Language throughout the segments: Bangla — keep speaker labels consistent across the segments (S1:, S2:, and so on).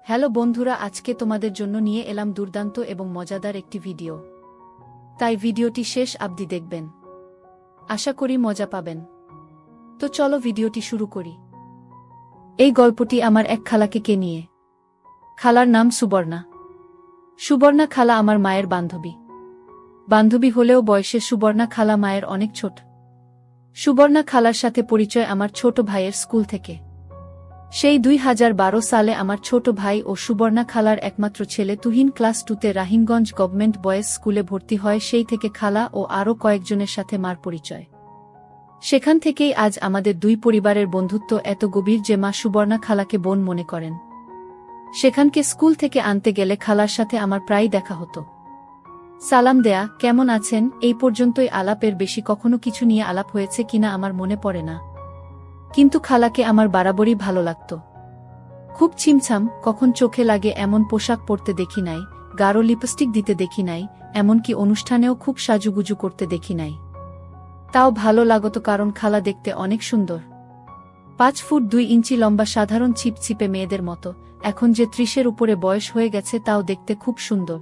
S1: হ্যালো বন্ধুরা, আজকে তোমাদের জন্য নিয়ে এলাম দুর্দান্ত এবং মজাদার একটি ভিডিও। তাই ভিডিওটি শেষ অবধি দেখবেন, আশা করি মজা পাবেন। তো চলো ভিডিওটি শুরু করি। এই গল্পটি আমার এক খালাকে নিয়ে। খালার নাম সুবর্ণা। সুবর্ণা খালা আমার মায়ের বান্ধবী হলেও বয়সে সুবর্ণা খালা মায়ের অনেক ছোট। সুবর্ণা খালার সাথে পরিচয় আমার ছোট ভাইয়ের স্কুল থেকে। সেই 2012 সালে আমার ছোট ভাই ও সুবর্ণা খালার একমাত্র ছেলে তুহিন ক্লাস 2তে রাহিমগঞ্জ গভর্নমেন্ট বয়েজ স্কুলে ভর্তি হয়। সেই থেকে খালা ও আরও কয়েকজনের সাথে মার পরিচয়। সেখান থেকেই আজ আমাদের দুই পরিবারের বন্ধুত্ব এত গভীর যে মা সুবর্ণা খালাকে বোন মনে করেন। সেখানকে স্কুল থেকে আনতে গেলে খালার সাথে আমার প্রায় দেখা হতো। সালাম দেয়া, কেমন আছেন, এই পর্যন্তই আলাপের বেশি কখনো কিছু নিয়ে আলাপ হয়েছে কিনা আমার মনে পড়ে না। কিন্তু খালাকে আমার বরাবরই ভালো লাগত। খুব ছিমছাম, কখন চোখে লাগে এমন পোশাক পরতে দেখি নাই, গাঢ় লিপস্টিক দিতে দেখি নাই, এমনকি অনুষ্ঠানেও খুব সাজুগুজু করতে দেখি নাই। তাও ভালো লাগত কারণ খালা দেখতে অনেক সুন্দর। 5 ফুট 2 ইঞ্চি লম্বা, সাধারণ ছিপছিপে মেয়েদের মতো। এখন যে 30-এর উপরে বয়স হয়ে গেছে তাও দেখতে খুব সুন্দর।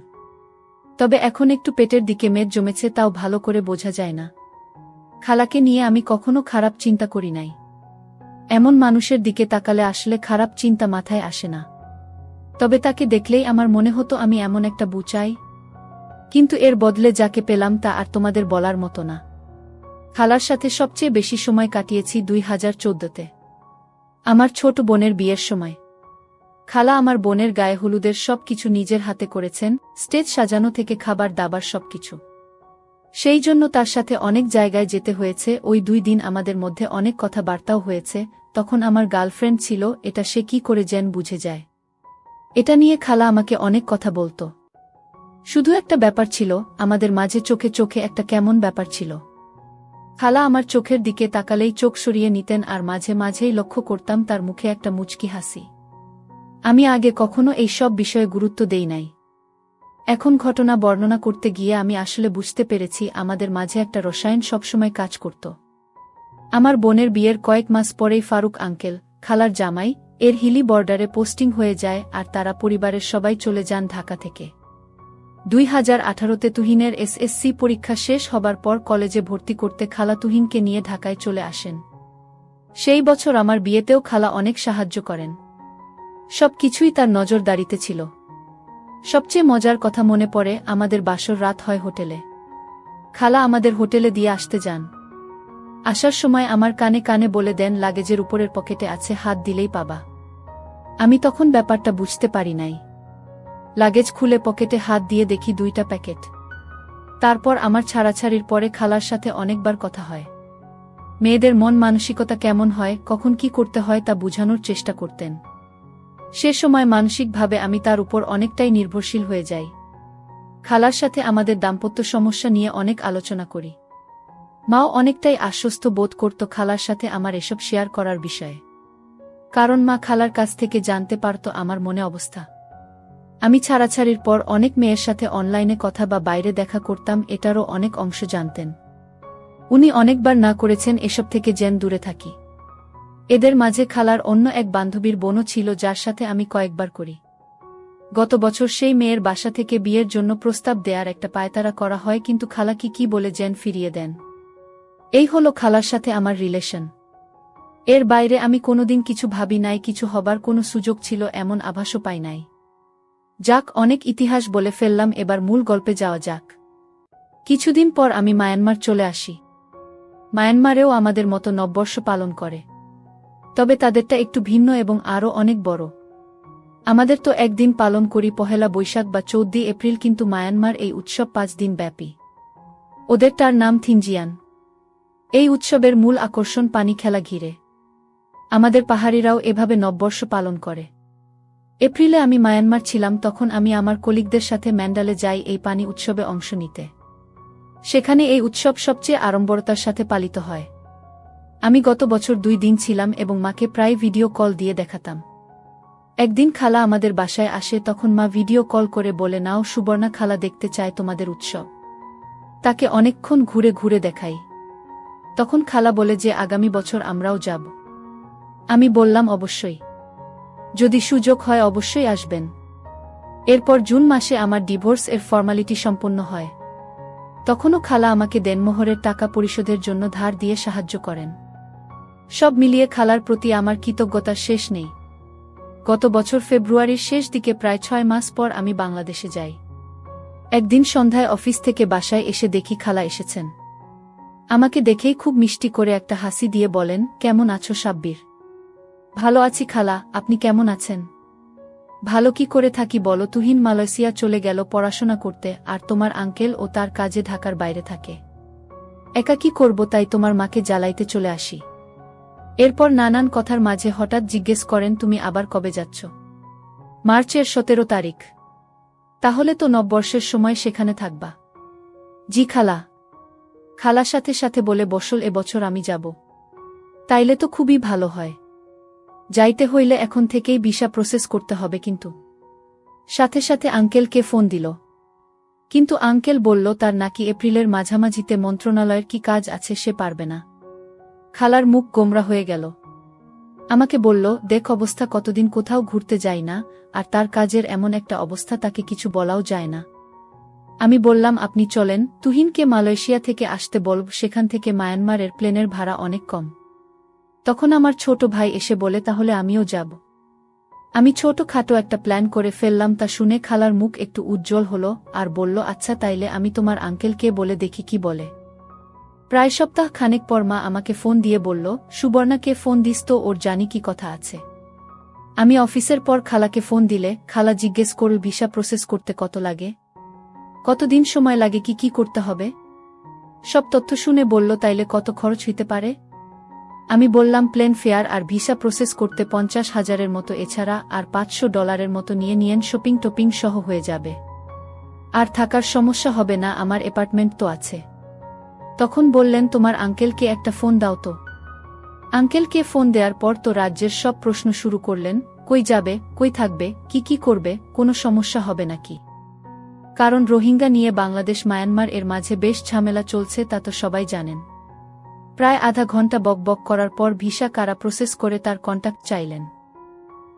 S1: তবে এখন একটু পেটের দিকে মেদ জমেছে, তাও ভালো করে বোঝা যায় না। খালাকে নিয়ে আমি কখনো খারাপ চিন্তা করি নাই। এমন মানুষের দিকে তাকালে আসলে খারাপ চিন্তা মাথায় আসে না। তবে তাকে দেখলেই আমার মনে হতো আমি এমন একটা বউ চাই। কিন্তু এর বদলে যাকে পেলাম তা আর তোমাদের বলার মতো না। খালার সাথে সবচেয়ে বেশি সময় কাটিয়েছি 2014-তে, আমার ছোট বোনের বিয়ের সময়। খালা আমার বোনের গায়ে হলুদের সবকিছু নিজের হাতে করেছেন, স্টেজ সাজানো থেকে খাবার দাবার সবকিছু। সেই জন্য তার সাথে অনেক জায়গায় যেতে হয়েছে। ওই 2 দিন আমাদের মধ্যে অনেক কথাবার্তাও হয়েছে। তখন আমার গার্লফ্রেন্ড ছিল, এটা সে কি করে যেন বুঝে যায়। এটা নিয়ে খালা আমাকে অনেক কথা বলতো। শুধু একটা ব্যাপার ছিল, আমাদের মাঝে চোখে চোখে একটা কেমন ব্যাপার ছিল। খালা আমার চোখের দিকে তাকালেই চোখ সরিয়ে নিতেন, আর মাঝে মাঝেই লক্ষ্য করতাম তার মুখে একটা মুচকি হাসি। আমি আগে কখনো এই সব বিষয়ে গুরুত্ব দেই নাই। এখন ঘটনা বর্ণনা করতে গিয়ে আমি আসলে বুঝতে পেরেছি আমাদের মাঝে একটা রসায়ন সবসময় কাজ করত। আমার বোনের বিয়ের কয়েক মাস পরেই ফারুক আঙ্কেল, খালার জামাই, এর হিলি বর্ডারে পোস্টিং হয়ে যায়, আর তারা পরিবারের সবাই চলে যান ঢাকা থেকে। 2018-তে তুহিনের এসএসসি পরীক্ষা শেষ হবার পর কলেজে ভর্তি করতে খালা তুহিনকে নিয়ে ঢাকায় চলে আসেন। সেই বছর আমার বিয়েতেও খালা অনেক সাহায্য করেন। সবকিছুই তার নজরদারিতে ছিল। সবচেয়ে মজার কথা মনে পড়ে, আমাদের বাসর রাত হয় হোটেলে। খালা আমাদের হোটেলে দিয়ে আসতে যান। আসার সময় আমার কানে কানে বলে দেন, লাগেজের উপরের পকেটে আছে, হাত দিলেই পাবা। আমি তখন ব্যাপারটা বুঝতে পারি নাই। লাগেজ খুলে পকেটে হাত দিয়ে দেখি 2টা প্যাকেট। তারপর আমার ছাড়াছাড়ির পরে খালার সাথে অনেকবার কথা হয়। মেয়েদের মন মানসিকতা কেমন হয়, কখন কি করতে হয় তা বুঝানোর চেষ্টা করতেন। সে সময় মানসিকভাবে আমি তার উপর অনেকটাই নির্ভরশীল হয়ে যাই। খালার সাথে আমাদের দাম্পত্য সমস্যা নিয়ে অনেক আলোচনা করি। মাও অনেকটাই আশ্বস্ত বোধ করত খালার সাথে আমার এসব শেয়ার করার বিষয়ে। কারণ মা খালার কাছ থেকে জানতে পারত আমার মনে অবস্থা। আমি ছাড়াছাড়ির পর অনেক মেয়ের সাথে অনলাইনে কথা বা বাইরে দেখা করতাম, এটারও অনেক অংশ জানতেন। উনি অনেকবার না করেছেন এসব থেকে যেন দূরে থাকি। এদের মাঝে খালার অন্য এক বান্ধবীর বোনও ছিল, যার সাথে আমি কয়েকবার করি। গত বছর সেই মেয়ের বাসা থেকে বিয়ের জন্য প্রস্তাব দেয়ার একটা পায়তারা করা হয়, কিন্তু খালা কি বলে যেন ফিরিয়ে দেন। এই হলো খালার সাথে আমার রিলেশন। এর বাইরে আমি কোনোদিন কিছু ভাবি নাই, কিছু হবার কোনো সুযোগ ছিল এমন আভাসও পাই নাই। যাক, অনেক ইতিহাস বলে ফেললাম, এবার মূল গল্পে যাওয়া যাক। কিছুদিন পর আমি মায়ানমার চলে আসি। মায়ানমারেও আমাদের মতো নববর্ষ পালন করে, তবে তাদেরটা একটু ভিন্ন এবং আরও অনেক বড়। আমাদের তো একদিন পালন করি, পহেলা বৈশাখ বা 14 এপ্রিল, কিন্তু মায়ানমার এই উৎসব 5 দিন ব্যাপী। ওদের তার নাম থিনজিয়ান। এই উৎসবের মূল আকর্ষণ পানি খেলা ঘিরে। আমাদের পাহাড়িরাও এভাবে নববর্ষ পালন করে। এপ্রিলে আমি মায়ানমার ছিলাম, তখন আমি আমার কলিগদের সাথে ম্যান্ডালে যাই এই পানি উৎসবে অংশ নিতে। সেখানে এই উৎসব সবচেয়ে আড়ম্বরতার সাথে পালিত হয়। আমি গত বছর 2 দিন ছিলাম এবং মাকে প্রায় ভিডিও কল দিয়ে দেখাতাম। একদিন খালা আমাদের বাসায় আসে, তখন মা ভিডিও কল করে বলে, নাও সুবর্ণা, খালা দেখতে চায় তোমাদের উৎসব। তাকে অনেকক্ষণ ঘুরে ঘুরে দেখাই। তখন খালা বলে যে আগামী বছর আমরাও যাব। আমি বললাম অবশ্যই। যদি সুযোগ হয় অবশ্যই আসবেন। এরপর জুন মাসে আমার ডিভোর্স এর ফর্মালিটি সম্পন্ন হয়। তখনও খালা আমাকে দেনমোহরের টাকা পরিশোধের জন্য ধার দিয়ে সাহায্য করেন। সব মিলিয়ে খালার প্রতি আমার কৃতজ্ঞতার শেষ নেই। গত বছর ফেব্রুয়ারির শেষ দিকে প্রায় 6 মাস পর আমি বাংলাদেশে যাই। একদিন সন্ধ্যায় অফিস থেকে বাসায় এসে দেখি খালা এসেছেন। আমাকে দেখেই খুব মিষ্টি করে একটা হাসি দিয়ে বলেন, কেমন আছো সাব্বির? ভালো আছি খালা, আপনি কেমন আছেন? ভালো কি করে থাকি বলো, তুহিন মালয়েশিয়া চলে গেল পড়াশোনা করতে, আর তোমার আঙ্কেল ও তার কাজে ঢাকার বাইরে থাকে। একা কি করব, তাই তোমার মাকে জ্বালাইতে চলে আসি। এরপর নানান কথার মাঝে হঠাৎ জিজ্ঞেস করেন, তুমি আবার কবে যাচ্ছ? মার্চের 17 তারিখ। তাহলে তো নববর্ষের সময় সেখানে থাকবা। জি খালা। খালার সাথে সাথে বলে বসল, এবছর আমি যাব। তাইলে তো খুবই ভালো হয়। যাইতে হইলে এখন থেকেই ভিসা প্রসেস করতে হবে কিন্তু। সাথে সাথে আঙ্কেলকে ফোন দিল। কিন্তু আঙ্কেল বলল তার নাকি এপ্রিলের মাঝামাঝিতে মন্ত্রণালয়ের কি কাজ আছে, সে পারবে না। খালার মুখ গোমরা হয়ে গেল। আমাকে বলল, দেখ অবস্থা, কতদিন কোথাও ঘুরতে যাই না, আর তার কাজের এমন একটা অবস্থা, তাকে কিছু বলাও যায় না। আমি বললাম, আপনি চলেন, তুহিনকে মালয়েশিয়া থেকে আসতে বলব, সেখান থেকে মায়ানমারের প্লেনের ভাড়া অনেক কম। তখন আমার ছোট ভাই এসে বলে, তাহলে আমিও যাব। আমি ছোটখাটো একটা প্ল্যান করে ফেললাম। তা শুনে খালার মুখ একটু উজ্জ্বল হলো আর বলল, আচ্ছা তাইলে আমি তোমার আঙ্কেলকে বলে দেখি কি বলে। প্রায় সপ্তাহ খানেক পর মা আমাকে ফোন দিয়ে বলল, সুবর্ণাকে ফোন দিস তো, ওর জানি কি কথা আছে। আমি অফিসের পর খালাকে ফোন দিলে খালা জিজ্ঞেস করল, ভিসা প্রসেস করতে কত লাগে, কতদিন সময় লাগে, কি কি করতে হবে। সব তথ্য শুনে বলল, তাইলে কত খরচ হইতে পারে। আমি বললাম, প্লেন ফেয়ার আর ভিসা প্রসেস করতে 50,000-এর মতো, এছাড়া আর $500 মতো নিয়ে নিয়েন, শপিং টপিং সহ হয়ে যাবে। আর থাকার সমস্যা হবে না, আমার অ্যাপার্টমেন্ট তো আছে। তখন বললেন, তোমার আঙ্কেলকে একটা ফোন দাও তো। আঙ্কেলকে ফোন দেওয়ার পর তো রাজ্যের সব প্রশ্ন শুরু করলেন, কই যাবে, কই থাকবে, কি কি করবে, কোনো সমস্যা হবে নাকি। কারণ রোহিঙ্গা নিয়ে বাংলাদেশ মায়ানমার এর মাঝে বেশ ঝামেলা চলছে, তা তো সবাই জানেন। প্রায় আধা ঘন্টা বকবক করার পর ভিসা কারা প্রসেস করে তার কন্টাক্ট চাইলেন।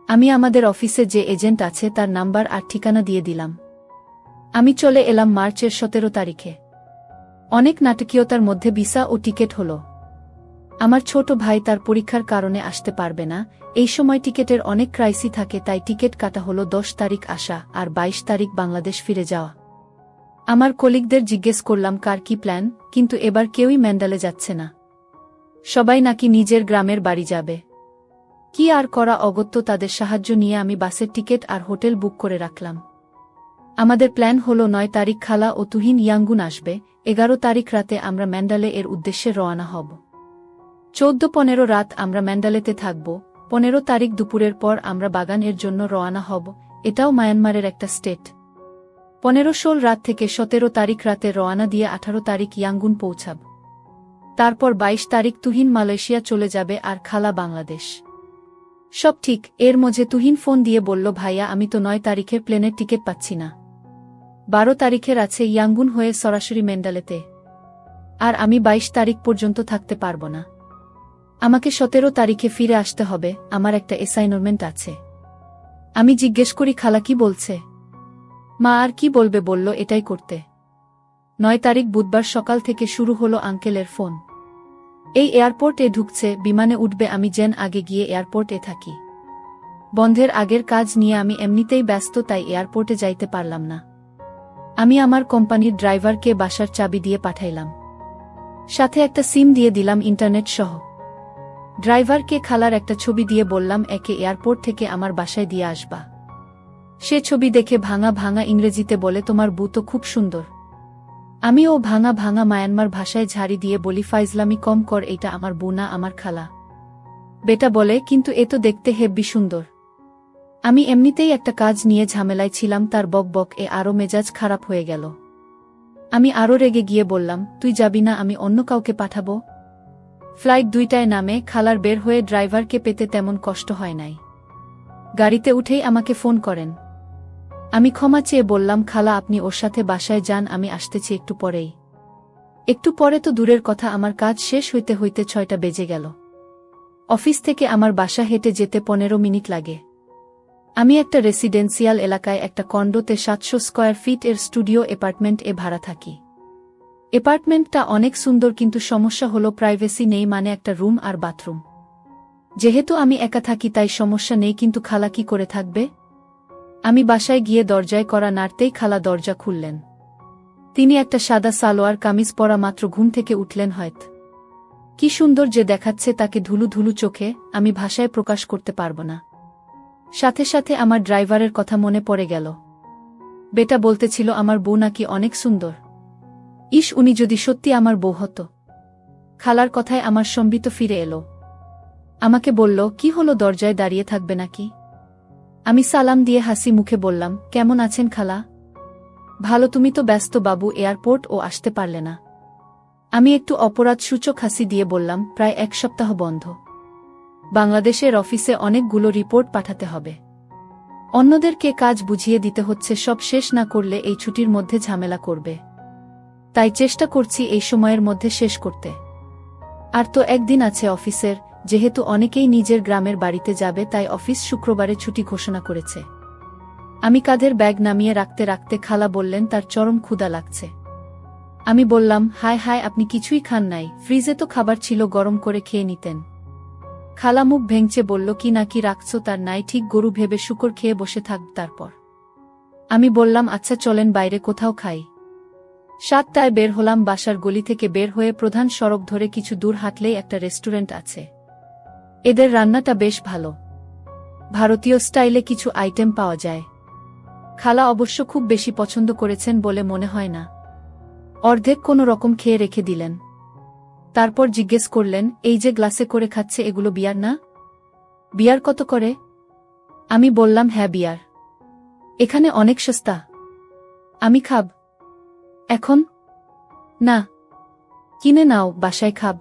S1: আমি আমাদের অফিসে যে এজেন্ট আছে তার নাম্বার আর ঠিকানা দিয়ে দিলাম। আমি চলে এলাম মার্চের 17 তারিখে। অনেক নাটকীয়তার মধ্যে ভিসা ও টিকিট হলো। আমার ছোট ভাই তার পরীক্ষার কারণে আসতে পারবে না। এই সময় টিকিটের অনেক ক্রাইসি থাকে, তাই টিকিট কাটা হলো 10 তারিখ আসা আর 22 তারিখ বাংলাদেশ ফিরে যাওয়া। আমার কলিগদের জিজ্ঞেস করলাম কার কি প্ল্যান, কিন্তু এবার কেউই ম্যান্ডালে যাচ্ছে না। সবাই নাকি নিজের গ্রামের বাড়ি যাবে। কি আর করা, অগত্য তাদের সাহায্য নিয়ে আমি বাসের টিকিট আর হোটেল বুক করে রাখলাম। আমাদের প্ল্যান হলো 9 তারিখ খালা ও তুহিন ইয়াঙ্গুন আসবে, 11 তারিখ রাতে আমরা ম্যান্ডালে এর উদ্দেশ্যে রওনা হব। 14-15 রাত আমরা ম্যান্ডালেতে থাকব। 15 তারিখ দুপুরের পর আমরা বাগান এর জন্য রওনা হব, এটাও মায়ানমারের একটা স্টেট। 15-16 রাত থেকে 17 তারিখ রাতে রওনা দিয়ে 18 তারিখ ইয়াঙ্গুন পৌঁছাব। তারপর 22 তারিখ তুহিন মালয়েশিয়া চলে যাবে আর খালা বাংলাদেশ। সব ঠিক। এর মধ্যে তুহিন ফোন দিয়ে বলল, ভাইয়া আমি তো 9 তারিখের প্লেনের টিকিট পাচ্ছি না। 12 তারিখের আছে ইয়াঙ্গুন হয়ে সরাসরি ম্যান্ডালেতে। আর আমি 22 তারিখ পর্যন্ত থাকতে পারব না। আমাকে 17 তারিখে ফিরে আসতে হবে, আমার একটা অ্যাসাইনমেন্ট আছে। আমি জিজ্ঞেস করি, খালা কি বলছে? মা আর কি বলবে, বলল এটাই করতে। 9 তারিখ বুধবার সকাল থেকে শুরু হলো আঙ্কেলের ফোন। এই এয়ারপোর্টে ঢুকছে, বিমানে উঠবে, আমি যেন আগে গিয়ে এয়ারপোর্টে থাকি। বন্ধের আগের কাজ নিয়ে আমি এমনিতেই ব্যস্ত, তাই এয়ারপোর্টে যাইতে পারলাম না। আমি আমার কোম্পানির ড্রাইভারকে বাসার চাবি দিয়ে পাঠাইলাম, সাথে একটা সিম দিয়ে দিলাম ইন্টারনেট সহ। ড্রাইভারকে খালার একটা ছবি দিয়ে বললাম, একে এয়ারপোর্ট থেকে আমার বাসায় দিয়ে আসবা। সে ছবি দেখে ভাঙা ভাঙা ইংরেজিতে বলে, তোমার বউ তো খুব সুন্দর। আমিও ভাঙা ভাঙা মায়ানমার ভাষায় ঝাড়ি দিয়ে বলি, ফাইজলামি কম কর, এইটা আমার বউ না, আমার খালা। বেটা বলে, কিন্তু এ তো দেখতে হেব্বি সুন্দর। আমি এমনিতেই একটা কাজ নিয়ে ঝামেলায় ছিলাম, তার বক বক এ আরও মেজাজ খারাপ হয়ে গেল। আমি আরও রেগে গিয়ে বললাম, তুই যাবি না, আমি অন্য কাউকে পাঠাবো। ফ্লাইট 2টায় নামে খালার বের হয়ে ড্রাইভারকে পেতে তেমন কষ্ট হয় নাই। গাড়িতে উঠেই আমাকে ফোন করেন। আমি ক্ষমা চেয়ে বললাম, খালা আপনি ওর সাথে বাসায় যান, আমি আসতেছি একটু পরেই। একটু পরে তো দূরের কথা, আমার কাজ শেষ হইতে হইতে 6টা বেজে গেল। অফিস থেকে আমার বাসা হেঁটে যেতে 15 মিনিট লাগে। আমি একটা রেসিডেন্সিয়াল এলাকায় একটা কন্ডোতে 700 স্কয়ার ফিট এর স্টুডিও অ্যাপার্টমেন্ট এ ভাড়া থাকি। অ্যাপার্টমেন্টটা অনেক সুন্দর, কিন্তু সমস্যা হলো প্রাইভেসি নেই, মানে একটা রুম আর বাথরুম। যেহেতু আমি একা থাকি তাই সমস্যা নেই, কিন্তু খালা কি করে থাকবে? আমি বাসায় গিয়ে দরজায় কড়া নাড়তেই খালা দরজা খুললেন। তিনি একটা সাদা সালোয়ার কামিজ পরা মাত্র ঘুম থেকে উঠলেন। হয়তো কি সুন্দর যে দেখাচ্ছে তাকে ধুলু ধুলু চোখে, আমি ভাষায় প্রকাশ করতে পারব না। সাথে সাথে আমার ড্রাইভারের কথা মনে পড়ে গেল। বেটা বলতেছিল আমার বউ নাকি অনেক সুন্দর। ইস, উনি যদি সত্যি আমার বউ হতো। খালার কথায় আমার সম্বিত ফিরে এলো। আমাকে বলল, কি হলো, দরজায় দাঁড়িয়ে থাকবে নাকি? আমি সালাম দিয়ে হাসি মুখে বললাম, কেমন আছেন খালা? ভালো, তুমি তো ব্যস্ত বাবু, এয়ারপোর্ট ও আসতে পারলে না। আমি একটু অপরাধ সূচক হাসি দিয়ে বললাম, প্রায় 1 সপ্তাহ বন্ধ। বাংলাদেশের অফিসে অনেকগুলো রিপোর্ট পাঠাতে হবে, অন্যদেরকে কাজ বুঝিয়ে দিতে হচ্ছে, সব শেষ না করলে এই ছুটির মধ্যে ঝামেলা করবে। তাই চেষ্টা করছি এই সময়ের মধ্যে শেষ করতে। আর তো একদিন আছে অফিসের, যেহেতু অনেকেই নিজের গ্রামের বাড়িতে যাবে তাই অফিস শুক্রবারে ছুটি ঘোষণা করেছে। আমি কাঁধের ব্যাগ নামিয়ে রাখতে রাখতে খালা বললেন তার চরম ক্ষুধা লাগছে। আমি বললাম, হায় হায়, আপনি কিছুই খান নাই? ফ্রিজে তো খাবার ছিল, গরম করে খেয়ে নিতেন। খালা মুখ ভেঙচে বলল, কি নাকি রাখছো তার নাই ঠিক, গরু ভেবে শুকর খেয়ে বসে থাক তারপর। আমি বললাম, আচ্ছা চলেন বাইরে কোথাও খাই। 7টায় বের হলাম বাসার গলি থেকে। বের হয়ে প্রধান সড়ক ধরে কিছু দূর হাঁটলেই একটা রেস্টুরেন্ট আছে। এদের রান্নাটা বেশ ভালো, ভারতীয় স্টাইলে কিছু আইটেম পাওয়া যায়। খালা অবশ্য খুব বেশি পছন্দ করেছেন বলে মনে হয় না, অর্ধেক কোনো রকম খেয়ে রেখে দিলেন। তারপর জিজ্ঞেস করলেন, এই যে গ্লাসে করে খাচ্ছে এগুলো বিয়ার না? বিয়ার কত করে? আমি বললাম, হ্যাঁ বিয়ার, এখানে অনেক সস্তা। আমি খাব এখন? না, কিনে নাও, বাসায় খাব।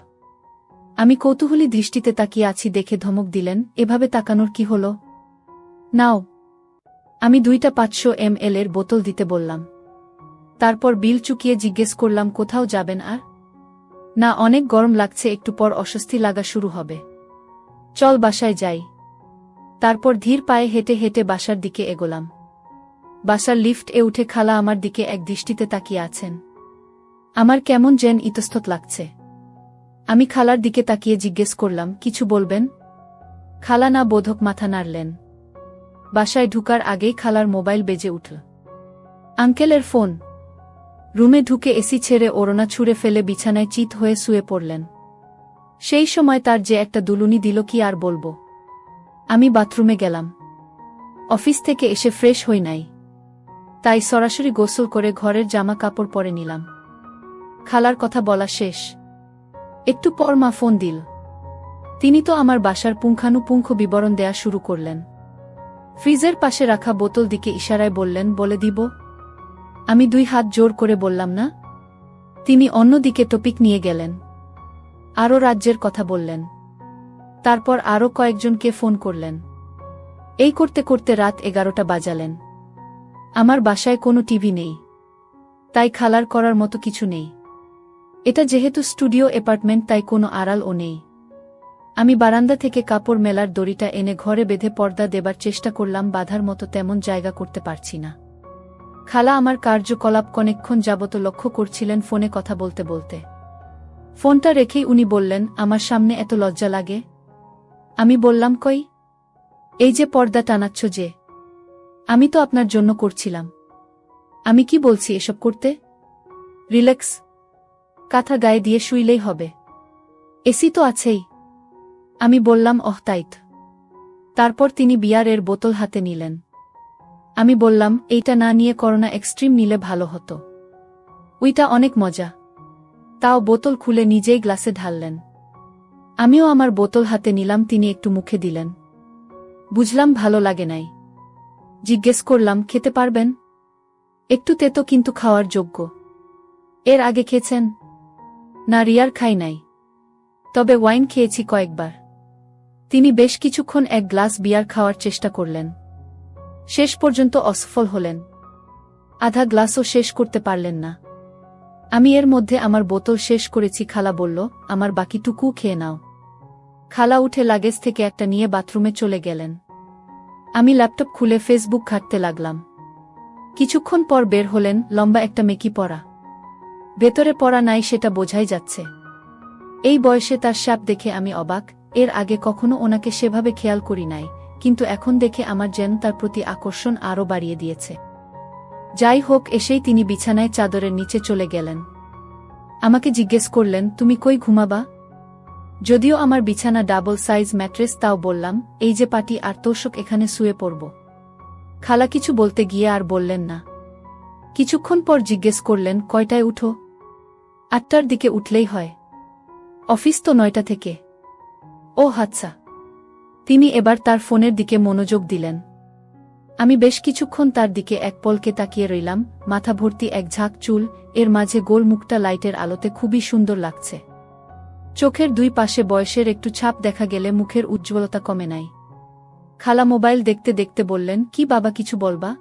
S1: আমি কৌতূহলী দৃষ্টিতে তাকিয়ে আছি দেখে ধমক দিলেন, এভাবে তাকানোর কি হলো? নাও। আমি 2টা 500 ml এর বোতল দিতে বললাম। তারপর বিল চুকিয়ে জিজ্ঞেস করলাম, কোথাও যাবেন আর? না, অনেক গরম লাগছে, একটু পর অস্বস্তি লাগা শুরু হবে। চল বাসায় যাই। তারপর ধীর পায়ে হেঁটে হেঁটে বাসার দিকে এগোলাম। বাসার লিফট এ উঠে খালা আমার দিকে এক দৃষ্টিতে তাকিয়ে আছেন। আমার কেমন যেন ইতস্তত লাগছে। আমি খালার দিকে তাকিয়ে জিজ্ঞেস করলাম, কিছু বলবেন? খালা না বোধক মাথা নাড়লেন। বাসায় ঢুকার আগেই খালার মোবাইল বেজে উঠল। আঙ্কেলের ফোন। রুমে ঢুকে এসি ছেড়ে ওড়না ছুঁড়ে ফেলে বিছানায় চিত হয়ে শুয়ে পড়লেন। সেই সময় তার যে একটা দুলুনি দিল কি আর বলবো। আমি বাথরুমে গেলাম। অফিস থেকে এসে ফ্রেশ হই নাই, তাই সরাসরি গোসল করে ঘরের জামা কাপড় পরে নিলাম। খালার কথা বলা শেষ, একটু পর মা ফোন দিল। তিনি তো আমার বাসার পুঙ্খানুপুঙ্খ বিবরণ দেয়া শুরু করলেন। ফ্রিজের পাশে রাখা বোতল দিকে ইশারায় বললেন, বলে দিব? আমি 2 হাত জোর করে বললাম না। তিনি অন্যদিকে টপিক নিয়ে গেলেন, আরও রাজ্যের কথা বললেন। তারপর আরও কয়েকজনকে ফোন করলেন। এই করতে করতে রাত 11টা বাজালেন। আমার বাসায় কোনো টিভি নেই, তাই খালার করার মতো কিছু নেই। এটা যেহেতু স্টুডিও অ্যাপার্টমেন্ট তাই কোনো আড়ালও নেই। আমি বারান্দা থেকে কাপড় মেলার দড়িটা এনে ঘরে বেঁধে পর্দা দেবার চেষ্টা করলাম, বাঁধার মতো তেমন জায়গা করতে পারছি না। খালা আমার কার্যকলাপ অনেকক্ষণ যাবত লক্ষ্য করছিলেন ফোনে কথা বলতে বলতে। ফোনটা রেখেই উনি বললেন, আমার সামনে এত লজ্জা লাগে? আমি বললাম, কই? এই যে পর্দা টানাচ্ছ যে, আমি তো আপনার জন্য করছিলাম। আমি কি বলছি এসব করতে? রিল্যাক্স, কাঁথা গায়ে দিয়ে শুইলেই হবে, এসি তো আছেই। আমি বললাম, তাইত। তারপর তিনি বিয়ারের বোতল হাতে নিলেন। আমি বললাম, এইটা না নিয়ে করোনা এক্সট্রিম নিলে ভালো হতো, ওইটা অনেক মজা। তাও বোতল খুলে নিজেই গ্লাসে ঢাললেন। আমিও আমার বোতল হাতে নিলাম। তিনি একটু মুখে দিলেন। বুঝলাম ভালো লাগে নাই। জিজ্ঞেস করলাম, খেতে পারবেন? একটু তেতো কিন্তু খাওয়ার যোগ্য। এর আগে খেয়েছেন? না, রিয়ার খাই নাই, তবে ওয়াইন খেয়েছি কয়েকবার। তিনি বেশ কিছুক্ষণ এক গ্লাস বিয়ার খাওয়ার চেষ্টা করলেন, শেষ পর্যন্ত অসফল হলেন। আধা গ্লাসও শেষ করতে পারলেন না। আমি এর মধ্যে আমার বোতল শেষ করেছি। খালা বলল, আমার বাকিটুকু খেয়ে নাও। খালা উঠে লাগেজ থেকে একটা নিয়ে বাথরুমে চলে গেলেন। আমি ল্যাপটপ খুলে ফেসবুক ঘাঁটতে লাগলাম। কিছুক্ষণ পর বের হলেন, লম্বা একটা মেকি পরা। ভেতরে পরা নাই সেটা বোঝাই যাচ্ছে। এই বয়সে তার শ্যাপ দেখে আমি অবাক। এর আগে কখনো ওনাকে সেভাবে খেয়াল করি নাই, কিন্তু এখন দেখে আমার যেন তার প্রতি আকর্ষণ আরও বাড়িয়ে দিয়েছে। যাই হোক, এসেই তিনি বিছানায় চাদরের নিচে চলে গেলেন। আমাকে জিজ্ঞেস করলেন, তুমি কই ঘুমাবা? যদিও আমার বিছানা ডাবল সাইজ ম্যাট্রেস, তাও বললাম, এই যে পাটি আর তোষক, এখানে শুয়ে পড়ব। খালা কিছু বলতে গিয়ে আর বললেন না। কিছুক্ষণ পর জিজ্ঞেস করলেন, কয়টায় উঠো? 8টার দিকে উঠলেই হয়। অফিস তো 9টা থেকে। ও আচ্ছা। তিনি এবার তার ফোনের দিকে মনোযোগ দিলেন। আমি বেশ কিছুক্ষণ তার দিকে এক পলকে তাকিয়ে রইলাম। মাথা ভর্তি এক ঝাঁক চুল, এর মাঝে গোল মুখটা লাইটের আলোতে খুবই সুন্দর লাগছে। চোখের দুই পাশে বয়সের একটু ছাপ দেখা গেলে মুখের উজ্জ্বলতা কমে নাই। খালা মোবাইল দেখতে দেখতে বললেন, কি বাবা, কিছু বলবা?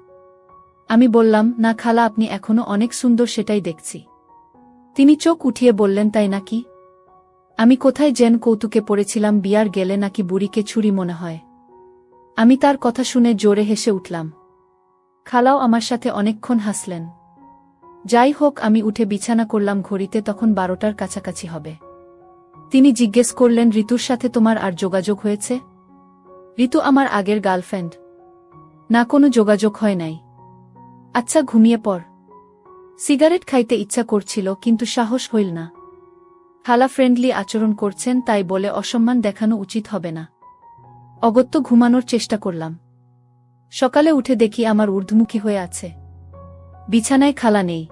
S1: আমি বললাম, না খালা, আপনি এখনো অনেক সুন্দর, সেটাই দেখছি। তিনি চোখ উঠিয়ে বললেন, তাই নাকি? আমি কোথায় যেন কৌতুকে পড়েছিলাম, বিয়ার গেলে নাকি বুড়িকে ছুরি মনে হয়। আমি তার কথা শুনে জোরে হেসে উঠলাম। খালাও আমার সাথে অনেকক্ষণ হাসলেন। যাই হোক, আমি উঠে বিছানা করলাম। ঘড়িতে তখন 12টার কাছাকাছি হবে। তিনি জিজ্ঞেস করলেন, ঋতুর সাথে তোমার আর যোগাযোগ হয়েছে? ঋতু আমার আগের গার্লফ্রেন্ড। না, কোনো যোগাযোগ হয় নাই। আচ্ছা, ঘুমিয়ে পড়। সিগারেট খাইতে ইচ্ছা করছিল, কিন্তু সাহস হইল না। খালা ফ্রেন্ডলি আচরণ করছেন, তাই বলে অসম্মান দেখানো উচিত হবে না। অগত্যা ঘুমানোর চেষ্টা করলাম। সকালে উঠে দেখি আমার ঊর্ধ্বমুখী হয়ে আছে। বিছানায় খালা নেই।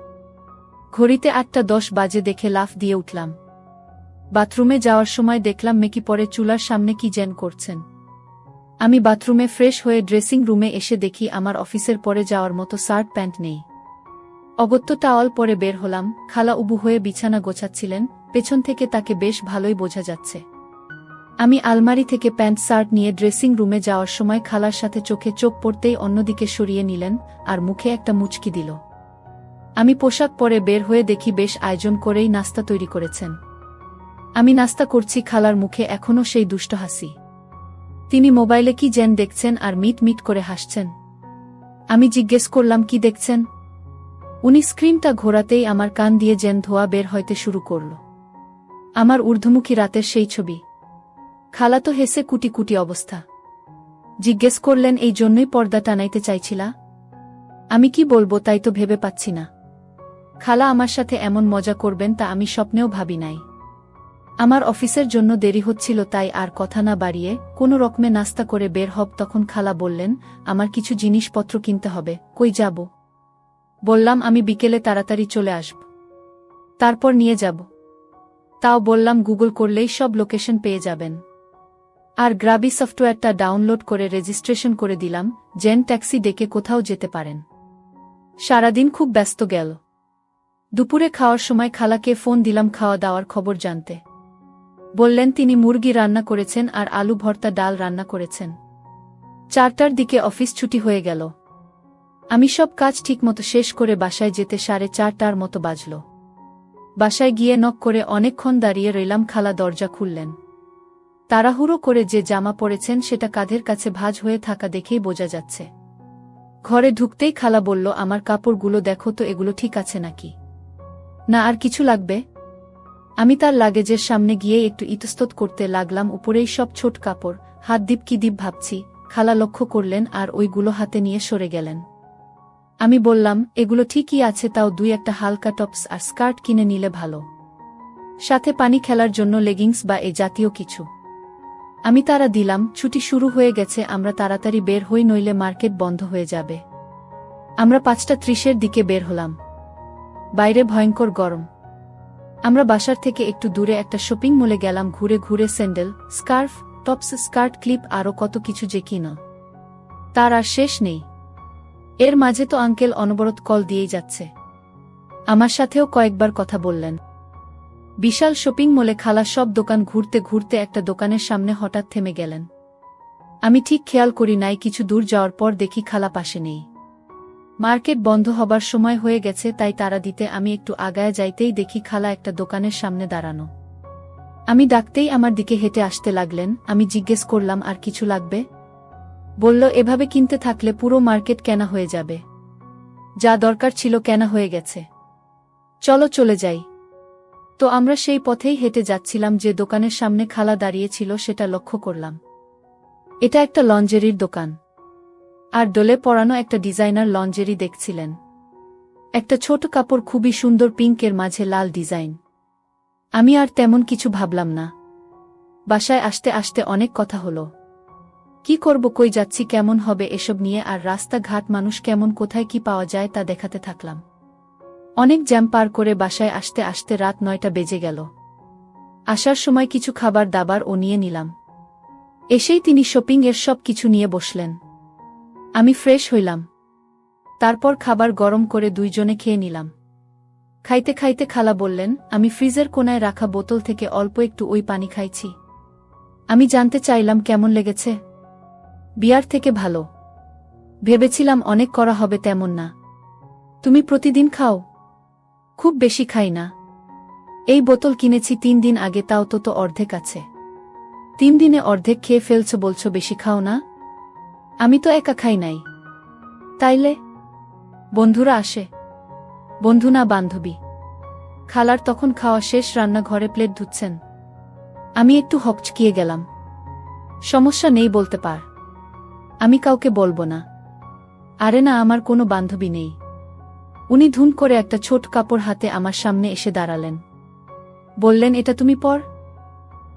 S1: ঘড়িতে 8:10 বাজে দেখে লাফ দিয়ে উঠলাম। বাথরুমে যাওয়ার সময় দেখলাম মেকি পরে চুলার সামনে কি যেন করছেন। আমি বাথরুমে ফ্রেশ হয়ে ড্রেসিং রুমে এসে দেখি আমার অফিসের পরে যাওয়ার মতো শার্ট প্যান্ট নেই। অগত্যা টাওয়াল পরে বের হলাম। খালা উবু হয়ে বিছানা গোছাচ্ছিলেন, পেছন থেকে তাকে বেশ ভালোই বোঝা যাচ্ছে। আমি আলমারি থেকে প্যান্ট শার্ট নিয়ে ড্রেসিং রুমে যাওয়ার সময় খালার সাথে চোখে চোখ পড়তেই অন্যদিকে সরিয়ে নিলেন আর মুখে একটা মুচকি দিল। আমি পোশাক পরে বের হয়ে দেখি বেশ আয়োজন করেই নাস্তা তৈরি করেছেন। আমি নাস্তা করছি, খালার মুখে এখনও সেই দুষ্ট হাসি। তিনি মোবাইলে কি যেন দেখছেন আর মিট মিট করে হাসছেন। আমি জিজ্ঞেস করলাম, কি দেখছেন? উনি স্ক্রিনটা ঘোরাতেই আমার কান দিয়ে যেন ধোয়া বের হইতে শুরু করল। আমার ঊর্ধ্বমুখী রাতের সেই ছবি। খালা তো হেসে কুটি কুটি অবস্থা। জিজ্ঞেস করলেন, এই জন্যই পর্দা টানাইতে চাইছিলা? আমি কি বলবো তাই তো ভেবে পাচ্ছি না। খালা আমার সাথে এমন মজা করবেন তা আমি স্বপ্নেও ভাবি নাই। আমার অফিসের জন্য দেরি হচ্ছিল, তাই আর কথা না বাড়িয়ে কোনো রকমে নাস্তা করে বের হব। তখন খালা বললেন, আমার কিছু জিনিসপত্র কিনতে হবে। কই যাব? বললাম, আমি বিকেলে তাড়াতাড়ি চলে আসব, তারপর নিয়ে যাব। তাও বললাম, গুগল করলেই সব লোকেশন পেয়ে যাবেন। আর গ্রাবি সফটওয়্যারটা ডাউনলোড করে রেজিস্ট্রেশন করে দিলাম, যেন ট্যাক্সি ডেকে কোথাও যেতে পারেন। সারাদিন খুব ব্যস্ত গেল। দুপুরে খাওয়ার সময় খালাকে ফোন দিলাম খাওয়া দাওয়ার খবর জানতে। বললেন তিনি মুরগি রান্না করেছেন আর আলু ভর্তা ডাল রান্না করেছেন। 4টার দিকে অফিস ছুটি হয়ে গেল। আমি সব কাজ ঠিকমতো শেষ করে বাসায় যেতে 4:30টার মতো বাজল। বাসায় গিয়ে নক করে অনেকক্ষণ দাঁড়িয়ে রইলাম। খালা দরজা খুললেন। তাড়াহুড়ো করে যে জামা পরেছেন সেটা কাঁধের কাছে ভাঁজ হয়ে থাকা দেখেই বোঝা যাচ্ছে। ঘরে ঢুকতেই খালা বলল, আমার কাপড়গুলো দেখো তো, এগুলো ঠিক আছে নাকি? না, আর কিছু লাগবে? আমি তার লাগেজের সামনে গিয়ে একটু ইতস্তত করতে লাগলাম। উপরেই সব ছোট কাপড়, হাত দ্বীপ কি দ্বীপ ভাবছি। খালা লক্ষ্য করলেন আর ওইগুলো হাতে নিয়ে সরে গেলেন। আমি বললাম, এগুলো ঠিকই আছে, তাও 2-1টা হালকা টপস আর স্কার্ট কিনে নিলে ভালো, সাথে পানি খেলার জন্য লেগিংস বা এ জাতীয় কিছু। আমি তারা দিলাম। ছুটি শুরু হয়ে গেছে, আমরা তাড়াতাড়ি বের হই, নইলে মার্কেট বন্ধ হয়ে যাবে। আমরা 5:30-এর দিকে বের হলাম। বাইরে ভয়ঙ্কর গরম। আমরা বাসার থেকে একটু দূরে একটা শপিং মলে গেলাম। ঘুরে ঘুরে sandal, scarf, tops, skirt, clip, আরও কত কিছু যে কিনা তার আর শেষ নেই। এর মাঝে তো আঙ্কেল অনবরত কল দিয়েই যাচ্ছে। আমার সাথেও কয়েকবার কথা বললেন। বিশাল শপিং মলে খালা সব দোকান ঘুরতে ঘুরতে একটা দোকানের সামনে হঠাৎ থেমে গেলেন। আমি ঠিক খেয়াল করি নাই, কিছু দূর যাওয়ার পর দেখি খালা পাশে নেই। মার্কেট বন্ধ হবার সময় হয়ে গেছে, তাই তাড়া দিতে আমি একটু আগায় যাইতেই দেখি খালা একটা দোকানের সামনে দাঁড়ানো। আমি ডাকতেই আমার দিকে হেঁটে আসতে লাগলেন। আমি জিজ্ঞেস করলাম, আর কিছু লাগবে? বলল, এভাবে কিনতে থাকলে পুরো মার্কেট কেনা হয়ে যাবে। যা দরকার ছিল কেনা হয়ে গেছে। চলো চলে যাই। তো আমরা সেই পথেই হেঁটে যাচ্ছিলাম, যে দোকানের সামনে খালা দাঁড়িয়েছিল সেটা লক্ষ্য করলাম। এটা একটা লঞ্জেরির দোকান। আর ডোলে পরানো একটা ডিজাইনার লঞ্জেরি দেখছিলেন। একটা ছোট কাপড়, খুবই সুন্দর, পিঙ্কের মাঝে লাল ডিজাইন। আমি আর তেমন কিছু ভাবলাম না। বাসায় আসতে আসতে অনেক কথা হলো। কি করব, কই যাচ্ছি, কেমন হবে এসব নিয়ে, আর রাস্তাঘাট, মানুষ কেমন, কোথায় কি পাওয়া যায় তা দেখাতে থাকলাম। অনেক জ্যাম পার করে বাসায় আসতে আসতে রাত 9টা বেজে গেল। আসার সময় কিছু খাবার দাবার ও নিয়ে নিলাম। এসেই তিনি শপিং এর সব কিছু নিয়ে বসলেন। আমি ফ্রেশ হইলাম। তারপর খাবার গরম করে দুইজনে খেয়ে নিলাম। খাইতে খাইতে খালা বললেন, আমি ফ্রিজের কোনায় রাখা বোতল থেকে অল্প একটু ওই পানি খাইছি। আমি জানতে চাইলাম কেমন লেগেছে। বিয়ার থেকে ভালো। ভেবেছিলাম অনেক করা হবে, তেমন না। তুমি প্রতিদিন খাও? খুব বেশি খাই না। এই বোতল কিনেছি 3 দিন আগে, তাও তো অর্ধেক আছে। 3 দিনে অর্ধেক খেয়ে ফেলছ, বলছো বেশি খাও না? আমি তো একা খাই নাই। তাইলে? বন্ধুরা আসে। বন্ধু না, বান্ধবী। খালার তখন খাওয়া শেষ, রান্নাঘরে প্লেট ধুচ্ছেন। আমি একটু হকচকিয়ে গেলাম। সমস্যা নেই, বলতে পার। আমি কাউকে বলবো না। আরে না, আমার কোনো বান্ধবী নেই। উনি ধুম করে একটা ছোট কাপড় হাতে আমার সামনে এসে দাঁড়ালেন। বললেন, এটা তুমি পর।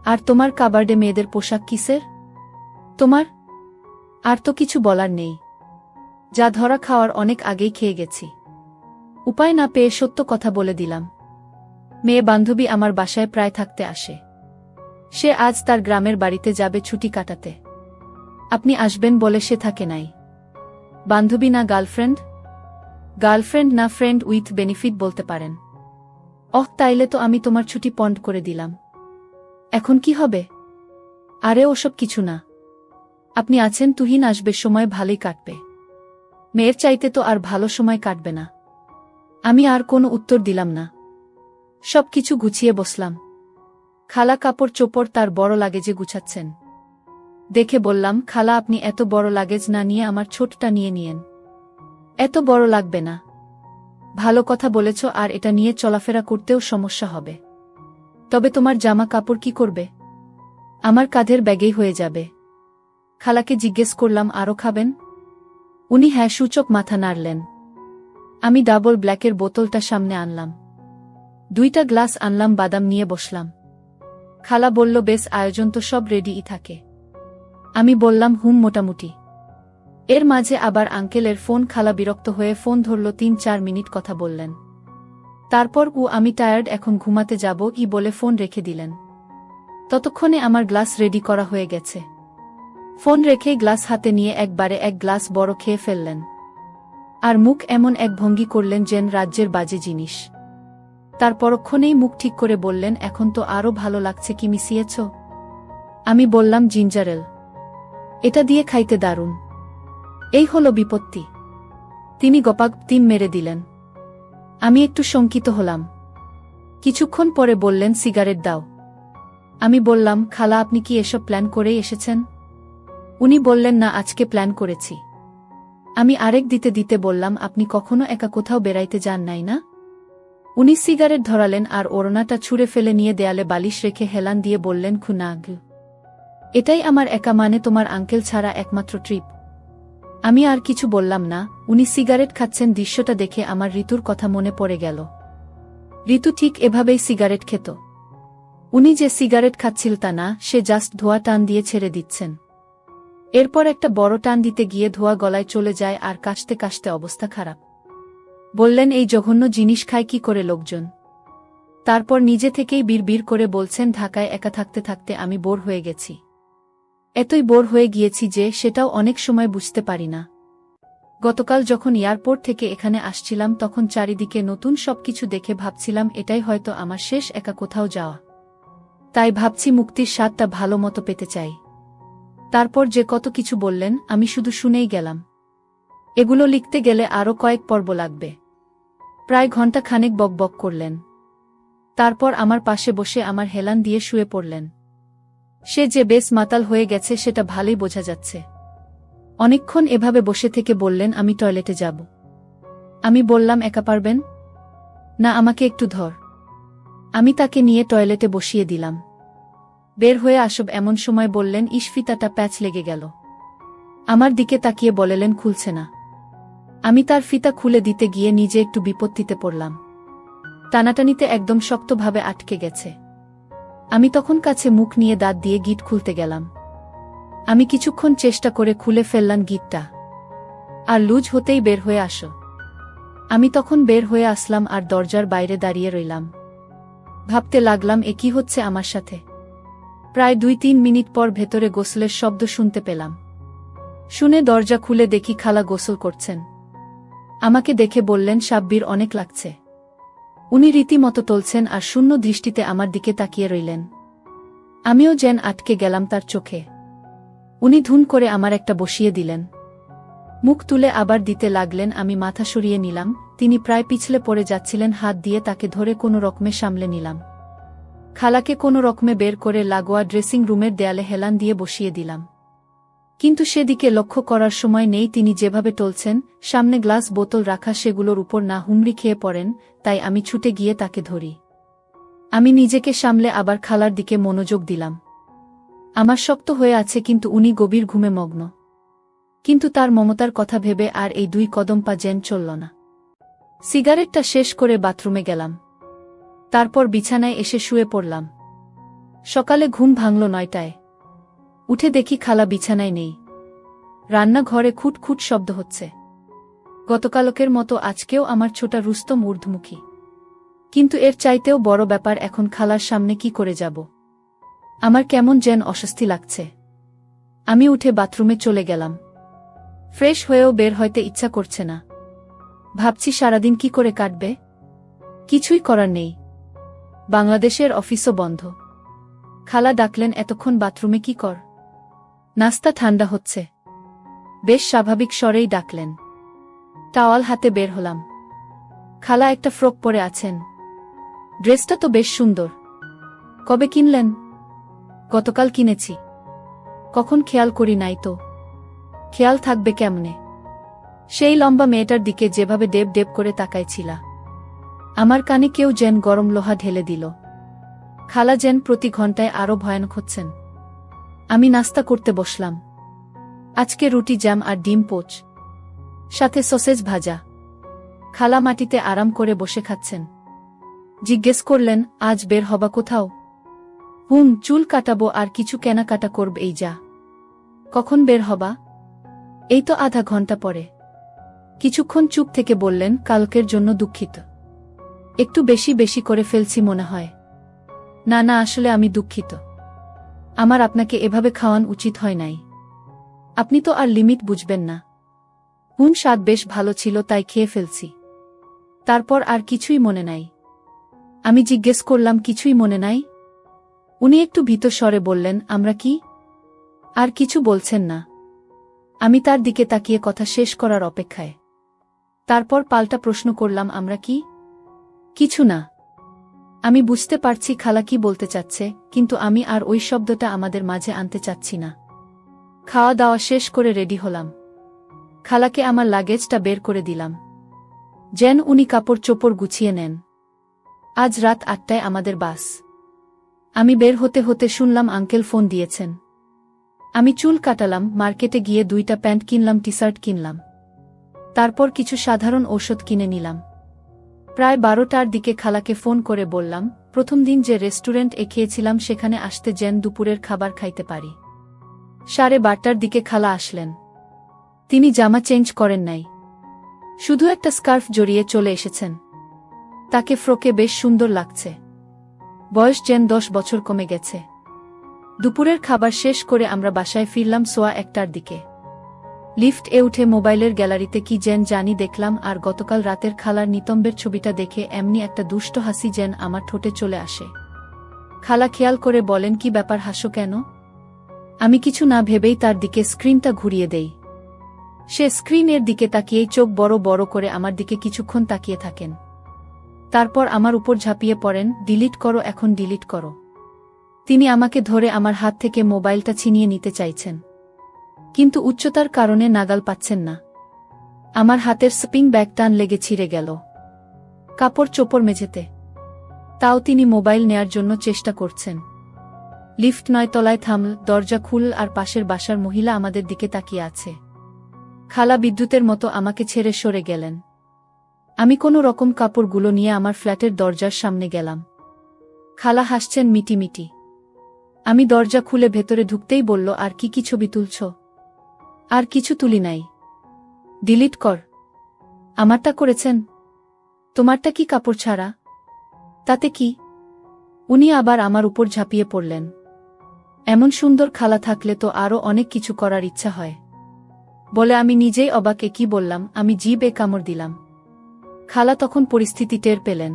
S1: আর তোমার কাবার্ডে মেয়েদের পোশাক কিসের? তোমার? আর তো কিছু বলার নেই। যা ধরা খাওয়ার অনেক আগেই খেয়ে গেছি। উপায় না পেয়ে সত্য কথা বলে দিলাম। মেয়ে বান্ধবী আমার বাসায় প্রায় থাকতে আসে। সে আজ তার গ্রামের বাড়িতে যাবে ছুটি কাটাতে। আপনি আসবেন বলে সে থাকে নাই। বান্ধবী না গার্লফ্রেন্ড? গার্লফ্রেন্ড না, ফ্রেন্ড উইথ বেনিফিট বলতে পারেন। তাইলে তো আমি তোমার ছুটি পন্ড করে দিলাম। এখন কি হবে? আরে ওসব কিছু না। আপনি আছেন, তুহিন আসবে, সময় ভালোই কাটবে। মেয়ের চাইতে তো আর ভালো সময় কাটবে না। আমি আর কোনো উত্তর দিলাম না। সব কিছু গুছিয়ে বসলাম। খালা কাপড় চোপড় তার বড় লাগেজে গুছাচ্ছেন। দেখে বললাম, খালা, আপনি এত বড় লাগেজ না নিয়ে আমার ছোটটা নিয়ে নিয়েন। এত বড় লাগবে না। ভালো কথা বলেছ, আর এটা নিয়ে চলাফেরা করতেও সমস্যা হবে। তবে তোমার জামা কাপড় কি করবে? আমার কাঁধের ব্যাগেই হয়ে যাবে। খালাকে জিজ্ঞেস করলাম, আরও খাবেন? উনি হ্যাঁ সূচক মাথা নাড়লেন। আমি ডাবল ব্ল্যাকের বোতলটা সামনে আনলাম। 2টা গ্লাস আনলাম, বাদাম নিয়ে বসলাম। খালা বলল, বেশ, আয়োজন তো সব রেডিই থাকে। আমি বললাম, মোটামুটি। এর মাঝে আবার আঙ্কেলের ফোন। খালা বিরক্ত হয়ে ফোন ধরল, 3-4 মিনিট কথা বললেন। তারপর আমি টায়ার্ড, এখন ঘুমাতে যাব বলে ফোন রেখে দিলেন। ততক্ষণে আমার গ্লাস রেডি করা হয়ে গেছে। ফোন রেখেই গ্লাস হাতে নিয়ে একবারে 1 গ্লাস বড় খেয়ে ফেললেন। আর মুখ এমন এক ভঙ্গি করলেন যেন রাজ্যের বাজে জিনিস। তার পরক্ষণেই মুখ ঠিক করে বললেন, এখন তো আরও ভালো লাগছে, কি মিশিয়েছ? আমি বললাম, জিঞ্জার এল। এটা দিয়ে খাইতে দারুণ। এই হলো বিপত্তি। তিনি গপাগ তিন মেরে দিলেন। আমি একটু শঙ্কিত হলাম। কিছুক্ষণ পরে বললেন, সিগারেট দাও। আমি বললাম, খালা, আপনি কি এসব প্ল্যান করেই এসেছেন? উনি বললেন, না, আজকে প্ল্যান করেছি। আমি আরেক দিতে দিতে বললাম, আপনি কখনো একা কোথাও বেড়াইতে যান নাই না? উনি সিগারেট ধরালেন আর ওড়নাটা ছুঁড়ে ফেলে নিয়ে দেয়ালে বালিশ রেখে হেলান দিয়ে বললেন, খুনাগ, এটাই আমার একা মানে তোমার আঙ্কেল ছাড়া একমাত্র ট্রিপ। আমি আর কিছু বললাম না। উনি সিগারেট খাচ্ছেন, দৃশ্যটা দেখে আমার ঋতুর কথা মনে পড়ে গেল। ঋতু ঠিক এভাবেই সিগারেট খেত। উনি যে সিগারেট খাচ্ছিল তা না, সে জাস্ট ধোঁয়া টান দিয়ে ছেড়ে দিচ্ছেন। এরপর একটা বড় টান দিতে গিয়ে ধোঁয়া গলায় চলে যায়, আর কাশতে কাশতে অবস্থা খারাপ। বললেন, এই জঘন্য জিনিস খায় কি করে লোকজন? তারপর নিজে থেকেই বিড়বিড় করে বলছেন, ঢাকায় একা থাকতে থাকতে আমি বোর হয়ে গেছি। এতই বোর হয়ে গিয়েছি যে সেটাও অনেক সময় বুঝতে পারি না। গতকাল যখন এয়ারপোর্ট থেকে এখানে আসছিলাম, তখন চারিদিকে নতুন সবকিছু দেখে ভাবছিলাম এটাই হয়তো আমার শেষ একা কোথাও যাওয়া। তাই ভাবছি মুক্তির স্বাদটা ভালো মতো পেতে চাই। তারপর যে কত কিছু বললেন, আমি শুধু শুনেই গেলাম। এগুলো লিখতে গেলে আরও কয়েক পর্ব লাগবে। প্রায় ঘণ্টা খানেক বকবক করলেন। তারপর আমার পাশে বসে আমার হেলান দিয়ে শুয়ে পড়লেন। সে যে বেশ মাতাল হয়ে গেছে সেটা ভালোই বোঝা যাচ্ছে। অনেকক্ষণ এভাবে বসে থেকে বললেন, আমি টয়লেটে যাব। আমি বললাম, একা পারবেন? না, আমাকে একটু ধর। আমি তাকে নিয়ে টয়লেটে বসিয়ে দিলাম। বের হয়ে আসব এমন সময় বললেন, ফিতাটা প্যাচ লেগে গেল। আমার দিকে তাকিয়ে বললেন, খুলছে না। আমি তার ফিতা খুলে দিতে গিয়ে নিজে একটু বিপত্তিতে পড়লাম। টানাটানিতে একদম শক্তভাবে আটকে গেছে। আমি তখন কাছে মুখ নিয়ে দাঁত দিয়ে গিট খুলতে গেলাম। আমি কিছুক্ষণ চেষ্টা করে খুলে ফেললাম গিটটা। আর লুজ হতেই বের হয়ে আসো। আমি তখন বের হয়ে আসলাম আর দরজার বাইরে দাঁড়িয়ে রইলাম। ভাবতে লাগলাম, এ কি হচ্ছে আমার সাথে। প্রায় 2-3 মিনিট পর ভেতরে গোসলের শব্দ শুনতে পেলাম। শুনে দরজা খুলে দেখি খালা গোসল করছেন। আমাকে দেখে বললেন, সাব্বির, অনেক লাগছে। উনি রীতিমতো টলছেন আর শূন্য দৃষ্টিতে আমার দিকে তাকিয়ে রইলেন। আমিও যেন আটকে গেলাম তার চোখে। উনি ধুন করে আমার একটা বসিয়ে দিলেন। মুখ তুলে আবার দিতে লাগলেন। আমি মাথা সরিয়ে নিলাম। তিনি প্রায় পিছলে পড়ে যাচ্ছিলেন। হাত দিয়ে তাকে ধরে কোনো রকমে সামলে নিলাম। খালাকে কোনো রকমে বের করে লাগোয়া ড্রেসিং রুমের দেয়ালে হেলান দিয়ে বসিয়ে দিলাম। কিন্তু সেদিকে লক্ষ্য করার সময় নেই। তিনি যেভাবে টলছেন, সামনে গ্লাস বোতল রাখা, সেগুলোর উপর না হুমড়ি খেয়ে পড়েন। তাই আমি ছুটে গিয়ে তাকে ধরি। আমি নিজেকে সামলে আবার খালার দিকে মনোযোগ দিলাম। আমার শক্ত হয়ে আছে, কিন্তু উনি গভীর ঘুমে মগ্ন। কিন্তু তার মমতার কথা ভেবে আর এই 2 কদম পা যেন চলল না। সিগারেটটা শেষ করে বাথরুমে গেলাম। তারপর বিছানায় এসে শুয়ে পড়লাম। সকালে ঘুম ভাঙল 9টায়। উঠে দেখি খালা বিছানায় নেই। রান্নাঘরে খুটখুট শব্দ হচ্ছে। গতকালকের মতো আজকেও আমার ছোটা রুস্তম ঊর্ধ্বমুখী। কিন্তু এর চাইতেও বড় ব্যাপার, এখন খালার সামনে কি করে যাব। আমার কেমন যেন অস্বস্তি লাগছে। আমি উঠে বাথরুমে চলে গেলাম। ফ্রেশ হয়েও বের হইতে ইচ্ছা করছে না। ভাবছি সারাদিন কি করে কাটবে। কিছুই করার নেই। বাংলাদেশের অফিসও বন্ধ। খালা ডাকলেন, এতক্ষণ বাথরুমে কি কর? নাস্তা ঠান্ডা হচ্ছে। বেশ স্বাভাবিক স্বরেই ডাকলেন। টাওয়াল হাতে বের হলাম। খালা একটা ফ্রক পরে আছেন। ড্রেসটা তো বেশ সুন্দর। কবে কিনলেন? গতকাল কিনেছি। কখন খেয়াল করি নাই তো। খেয়াল থাকবে কেমনে? সেই লম্বা মেয়েটার দিকে যেভাবে ডেব ডেব করে তাকাইছিলা। আমার কানে কেউ যেন গরম লোহা ঢেলে দিল। খালা যেন প্রতি ঘন্টায় আরো ভয়ানক হচ্ছেন। আমি নাস্তা করতে বসলাম। আজকে রুটি, জ্যাম আর ডিম পোচ, সাথে সসেজ ভাজা। খালা মাটিতে আরাম করে বসে খাচ্ছেন। জিজ্ঞেস করলেন, আজ বের হবা কোথাও? চুল কাটাবো আর কিছু কেনাকাটা করব। এই যা। কখন বের হবা? এই তো আধা ঘন্টা পরে। কিছুক্ষণ চুপ থেকে বললেন, কালকের জন্য দুঃখিত। একটু বেশি বেশি করে ফেলছি মনে হয়। না না, আসলে আমি দুঃখিত। আমার আপনাকে এভাবে খাওয়ান উচিত হয় নাই। আপনি তো আর লিমিট বুঝবেন না। স্বাদ বেশ ভালো ছিল, তাই খেয়ে ফেলছি। তারপর আর কিছুই মনে নাই। আমি জিজ্ঞেস করলাম, কিছুই মনে নাই? উনি একটু ভীত স্বরে বললেন, আমরা কি? আর কিছু বলছেন না। আমি তার দিকে তাকিয়ে কথা শেষ করার অপেক্ষায়। তারপর পাল্টা প্রশ্ন করলাম, আমরা কি? কিছু না। আমি বুঝতে পারছি খালা কি বলতে চাচ্ছে, কিন্তু আমি আর ওই শব্দটা আমাদের মাঝে আনতে চাচ্ছি না। খাওয়া দাওয়া শেষ করে রেডি হলাম। খালাকে আমার লাগেজটা বের করে দিলাম, যেন উনি কাপড় চোপড় গুছিয়ে নেন। আজ রাত 8টায় আমাদের বাস। আমি বের হতে হতে শুনলাম আঙ্কেল ফোন দিয়েছেন। আমি চুল কাটালাম, মার্কেটে গিয়ে 2টা প্যান্ট কিনলাম, টি শার্ট কিনলাম। তারপর কিছু সাধারণ ঔষধ কিনে নিলাম। প্রায় 12টার দিকে খালাকে ফোন করে বললাম, প্রথম দিন যে রেস্টুরেন্টে খেয়েছিলাম সেখানে আসতে, যেন দুপুরের খাবার খাইতে পারি। 12:30টার দিকে খালা আসলেন। তিনি জামা চেঞ্জ করেন নাই, শুধু একটা স্কার্ফ জড়িয়ে চলে এসেছেন। তাকে ফ্রকে বেশ সুন্দর লাগছে। বয়স যেন 10 বছর কমে গেছে। দুপুরের খাবার শেষ করে আমরা বাসায় ফিরলাম 1:15টার দিকে। লিফট এ উঠে মোবাইলের গ্যালারিতে কি যেন জানি দেখলাম, আর গতকাল রাতের খালার নিতম্বের ছবিটা দেখে এমনি একটা দুষ্ট হাসি যেন আমার ঠোঁটে চলে আসে। খালা খেয়াল করে বলেন, কি ব্যাপার, হাসো কেন? আমি কিছু না ভেবেই তার দিকে স্ক্রিনটা ঘুরিয়ে দেই। সে স্ক্রিনের দিকে তাকিয়েই চোখ বড় বড় করে আমার দিকে কিছুক্ষণ তাকিয়ে থাকেন। তারপর আমার উপর ঝাঁপিয়ে পড়েন, ডিলিট করো, এখন ডিলিট করো। তিনি আমাকে ধরে আমার হাত থেকে মোবাইলটা ছিনিয়ে নিতে চাইছেন। কিন্তু উচ্চতার কারণে নাগাল পাচ্ছেন না। আমার হাতের স্পিং ব্যাগ টান লেগে ছিঁড়ে গেল। কাপড় চোপড় মেঝেতে। তাও তিনি মোবাইল নেয়ার জন্য চেষ্টা করছেন। লিফট 9 তলায় থামল, দরজা খুল আর পাশের বাসার মহিলা আমাদের দিকে তাকিয়ে আছে। খালা বিদ্যুতের মতো আমাকে ছেড়ে সরে গেলেন। আমি কোনো রকম কাপড়গুলো নিয়ে আমার ফ্ল্যাটের দরজার সামনে গেলাম। খালা হাসছেন মিটিমিটি। আমি দরজা খুলে ভেতরে ঢুকতেই বলল, আর কি ছবি তুলছ? আর কিছু তুলি নাই। ডিলিট কর। আমারটা করেছেন? তোমারটা কি কাপড় ছাড়া? তাতে কি? উনি আবার আমার উপর ঝাঁপিয়ে পড়লেন। এমন সুন্দর খালা থাকলে তো আরও অনেক কিছু করার ইচ্ছা হয় বলে আমি নিজেই অবাকে কি বললাম, আমি জিভে কামড় দিলাম। খালা তখন পরিস্থিতি টের পেলেন।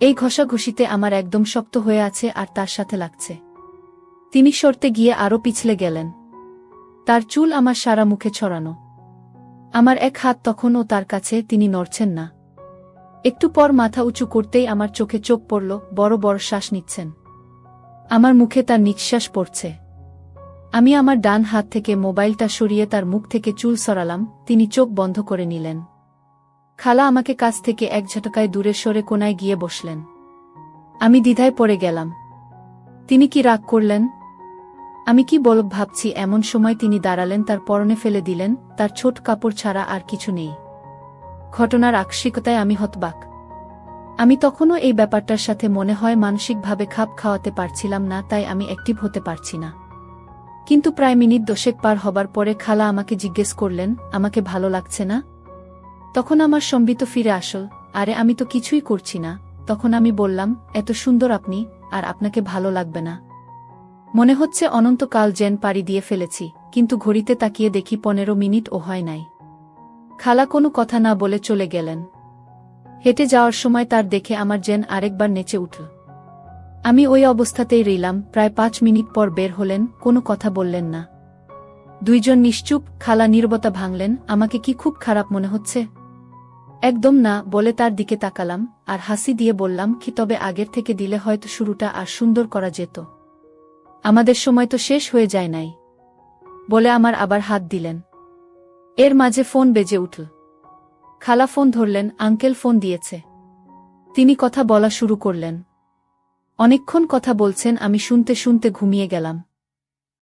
S1: এই ঘষাঘষিতে আমার একদম শক্ত হয়ে আছে আর তার সাথে লাগছে। তিনি সরতে গিয়ে আরও পিছলে গেলেন। তার চুল আমার সারা মুখে ছড়ানো। আমার এক হাত তখনও তার কাছে, তিনি নড়ছেন না। একটু পর মাথা উঁচু করতেই আমার চোখে চোখ পড়ল, বড় বড় শ্বাস নিচ্ছেন। আমার মুখে তার নিঃশ্বাস পড়ছে। আমি আমার ডান হাত থেকে মোবাইলটা সরিয়ে তার মুখ থেকে চুল সরালাম। তিনি চোখ বন্ধ করে নিলেন। খালা আমাকে কাছ থেকে এক ঝটকায় দূরে সরে কোনায় গিয়ে বসলেন। আমি দ্বিধায় পড়ে গেলাম। তিনি কি রাগ করলেন? আমি কি বলব ভাবছি, এমন সময় তিনি দাঁড়ালেন, তার পরনে ফেলে দিলেন, তার ছোট কাপড় ছাড়া আর কিছু নেই। ঘটনার আকস্মিকতায় আমি হতবাক। আমি তখনও এই ব্যাপারটার সাথে মনে হয় মানসিকভাবে খাপ খাওয়াতে পারছিলাম না, তাই আমি অ্যাক্টিভ হতে পারছি না। কিন্তু প্রায় মিনিট 10 পার হবার পরে খালা আমাকে জিজ্ঞেস করলেন, আমাকে ভালো লাগছে না? তখন আমার সম্বিত ফিরে আসল, আরে আমি তো কিছুই করছি না। তখন আমি বললাম, এত সুন্দর আপনি, আর আপনাকে ভালো লাগবে না? মনে হচ্ছে অনন্তকাল যেন পাড়ি দিয়ে ফেলেছি, কিন্তু ঘড়িতে তাকিয়ে দেখি 15 মিনিটও হয় নাই। খালা কোনো কথা না বলে চলে গেলেন। হেঁটে যাওয়ার সময় তার দেখে আমার যেন আরেকবার নেচে উঠল। আমি ওই অবস্থাতেই রইলাম। প্রায় 5 মিনিট পর বের হলেন, কোনো কথা বললেন না। দুইজন নিশ্চুপ। খালা নীরবতা ভাঙলেন। আমাকে কি খুব খারাপ মনে হচ্ছে? একদম না, বলে তার দিকে তাকালাম আর হাসি দিয়ে বললাম, কি তবে আগের থেকে দিলে হয়তো শুরুটা আর সুন্দর করা যেত। আমাদের সময় তো শেষ হয়ে যায় নাই, বলে আমার আবার হাত দিলেন। এর মাঝে ফোন বেজে উঠল। খালা ফোন ধরলেন। আঙ্কেল ফোন দিয়েছে। তিনি কথা বলা শুরু করলেন। অনেকক্ষণ কথা বলছেন। আমি শুনতে শুনতে ঘুমিয়ে গেলাম।